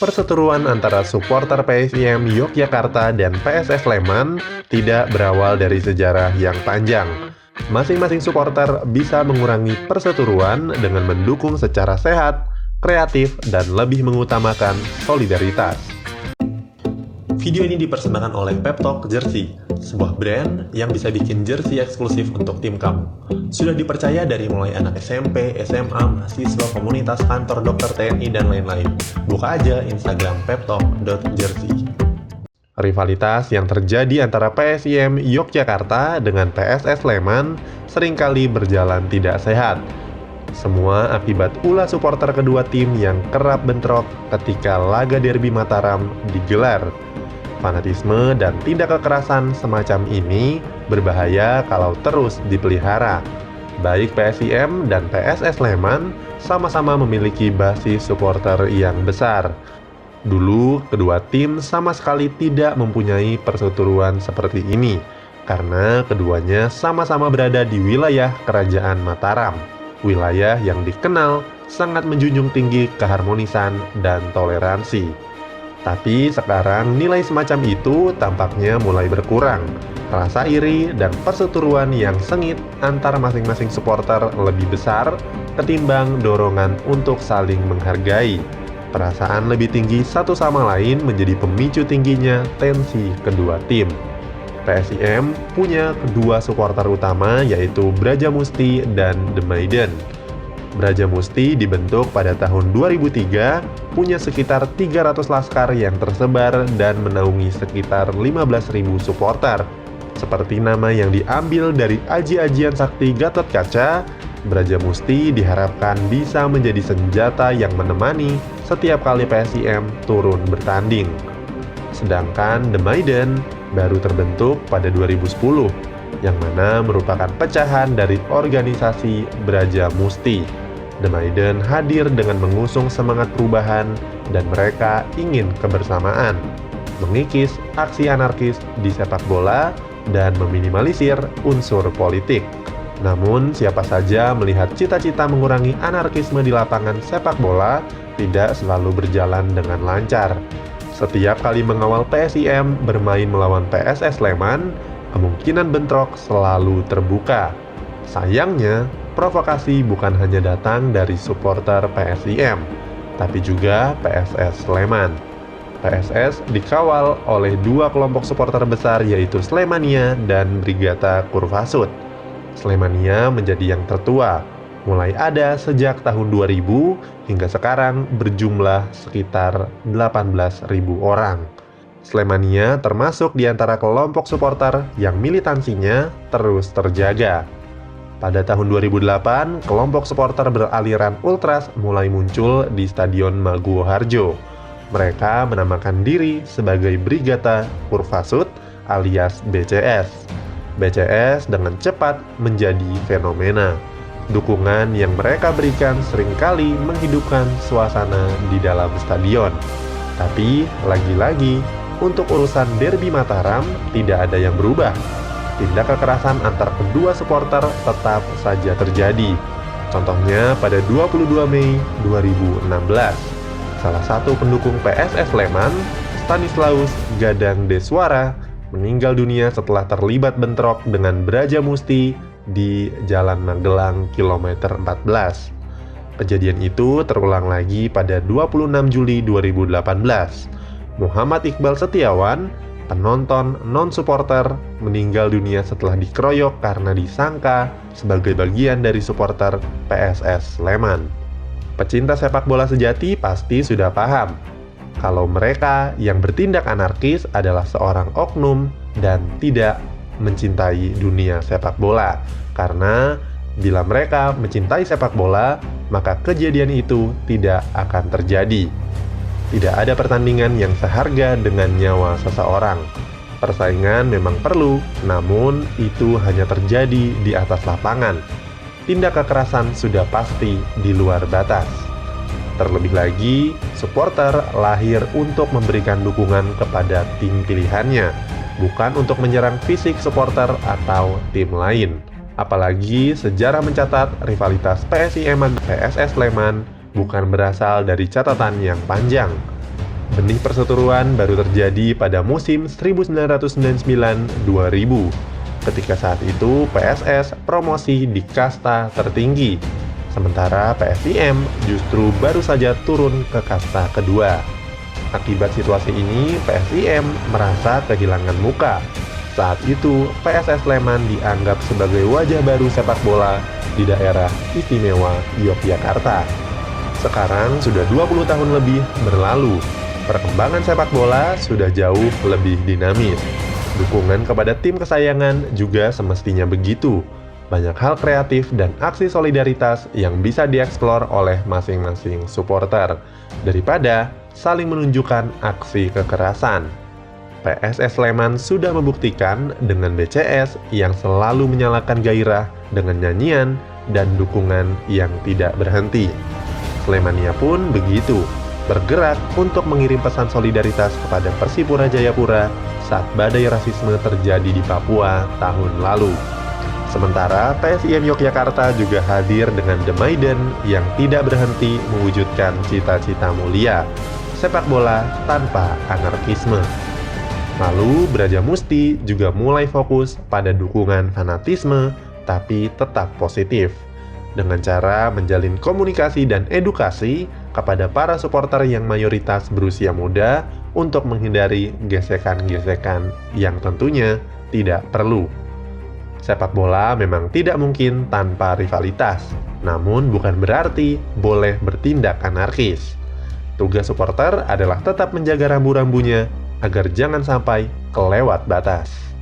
Perseteruan antara supporter PSIM Yogyakarta dan PSS Sleman tidak berawal dari sejarah yang panjang. Masing-masing supporter bisa mengurangi perseteruan dengan mendukung secara sehat, kreatif, dan lebih mengutamakan solidaritas. Video ini dipersembahkan oleh Pep Talk Jersey, sebuah brand yang bisa bikin jersey eksklusif untuk tim kamu. Sudah dipercaya dari mulai anak SMP, SMA, mahasiswa, komunitas, kantor, dokter, TNI, dan lain-lain. Buka aja Instagram peptalk.jersey. Rivalitas yang terjadi antara PSIM Yogyakarta dengan PSS Sleman seringkali berjalan tidak sehat. Semua akibat ulah supporter kedua tim yang kerap bentrok ketika laga derby Mataram digelar. Fanatisme dan tindak kekerasan semacam ini berbahaya kalau terus dipelihara. Baik PSIM dan PSS Sleman sama-sama memiliki basis supporter yang besar. Dulu, kedua tim sama sekali tidak mempunyai perseteruan seperti ini, karena keduanya sama-sama berada di wilayah Kerajaan Mataram, wilayah yang dikenal sangat menjunjung tinggi keharmonisan dan toleransi. Tapi sekarang nilai semacam itu tampaknya mulai berkurang. Rasa iri dan perseteruan yang sengit antar masing-masing supporter lebih besar ketimbang dorongan untuk saling menghargai. Perasaan lebih tinggi satu sama lain menjadi pemicu tingginya tensi kedua tim. PSIM punya kedua supporter utama yaitu Brajamusti dan The Maiden. Brajamusti dibentuk pada tahun 2003, punya sekitar 300 laskar yang tersebar dan menaungi sekitar 15.000 supporter. Seperti nama yang diambil dari aji-ajian sakti Gatot Kaca, Brajamusti diharapkan bisa menjadi senjata yang menemani setiap kali PSIM turun bertanding. Sedangkan The Maiden baru terbentuk pada 2010, yang mana merupakan pecahan dari organisasi Brajamusti. The Maiden hadir dengan mengusung semangat perubahan dan mereka ingin kebersamaan, mengikis aksi anarkis di sepak bola, dan meminimalisir unsur politik. Namun, siapa saja melihat cita-cita mengurangi anarkisme di lapangan sepak bola tidak selalu berjalan dengan lancar. Setiap kali mengawal PSIM bermain melawan PSS Sleman, kemungkinan bentrok selalu terbuka. Sayangnya, provokasi bukan hanya datang dari supporter PSIM, tapi juga PSS Sleman. PSS dikawal oleh dua kelompok supporter besar yaitu Slemania dan Brigata Kurvasud. Slemania menjadi yang tertua, mulai ada sejak tahun 2000 hingga sekarang berjumlah sekitar 18.000 orang. Slemania termasuk di antara kelompok supporter yang militansinya terus terjaga. Pada tahun 2008, kelompok supporter beraliran ultras mulai muncul di Stadion Maguwo Harjo. Mereka menamakan diri sebagai Brigata Kurvasud alias BCS. BCS dengan cepat menjadi fenomena. Dukungan yang mereka berikan seringkali menghidupkan suasana di dalam stadion. Tapi, lagi-lagi, untuk urusan derby Mataram tidak ada yang berubah. Tindak kekerasan antar kedua supporter tetap saja terjadi. Contohnya pada 22 Mei 2016, salah satu pendukung PSS Sleman, Stanislaus Gadang Deswara, meninggal dunia setelah terlibat bentrok dengan Brajamusti di Jalan Magelang kilometer 14. Kejadian itu terulang lagi pada 26 Juli 2018. Muhammad Iqbal Setiawan, penonton non-supporter, meninggal dunia setelah dikeroyok karena disangka sebagai bagian dari supporter PSS Sleman. Pecinta sepak bola sejati pasti sudah paham kalau mereka yang bertindak anarkis adalah seorang oknum dan tidak mencintai dunia sepak bola. Karena bila mereka mencintai sepak bola, maka kejadian itu tidak akan terjadi. Tidak ada pertandingan yang seharga dengan nyawa seseorang. Persaingan memang perlu, namun itu hanya terjadi di atas lapangan. Tindak kekerasan sudah pasti di luar batas. Terlebih lagi, supporter lahir untuk memberikan dukungan kepada tim pilihannya, bukan untuk menyerang fisik supporter atau tim lain. Apalagi sejarah mencatat rivalitas PSIM dan PSS Sleman bukan berasal dari catatan yang panjang. Benih perseteruan baru terjadi pada musim 1999-2000. Ketika saat itu PSS promosi di kasta tertinggi, sementara PSIM justru baru saja turun ke kasta kedua. Akibat situasi ini, PSIM merasa kehilangan muka. Saat itu, PSS Sleman dianggap sebagai wajah baru sepak bola di daerah istimewa Yogyakarta. Sekarang sudah 20 tahun lebih berlalu, perkembangan sepak bola sudah jauh lebih dinamis. Dukungan kepada tim kesayangan juga semestinya begitu. Banyak hal kreatif dan aksi solidaritas yang bisa dieksplor oleh masing-masing supporter, daripada saling menunjukkan aksi kekerasan. PSS Sleman sudah membuktikan dengan BCS yang selalu menyalakan gairah dengan nyanyian dan dukungan yang tidak berhenti. Slemania pun begitu, bergerak untuk mengirim pesan solidaritas kepada Persipura Jayapura saat badai rasisme terjadi di Papua tahun lalu. Sementara PSIM Yogyakarta juga hadir dengan The Maiden yang tidak berhenti mewujudkan cita-cita mulia, sepak bola tanpa anarkisme. Lalu Brajamusti juga mulai fokus pada dukungan fanatisme tapi tetap positif, dengan cara menjalin komunikasi dan edukasi kepada para supporter yang mayoritas berusia muda untuk menghindari gesekan-gesekan yang tentunya tidak perlu. Sepak bola memang tidak mungkin tanpa rivalitas, namun bukan berarti boleh bertindak anarkis. Tugas supporter adalah tetap menjaga rambu-rambunya agar jangan sampai kelewat batas.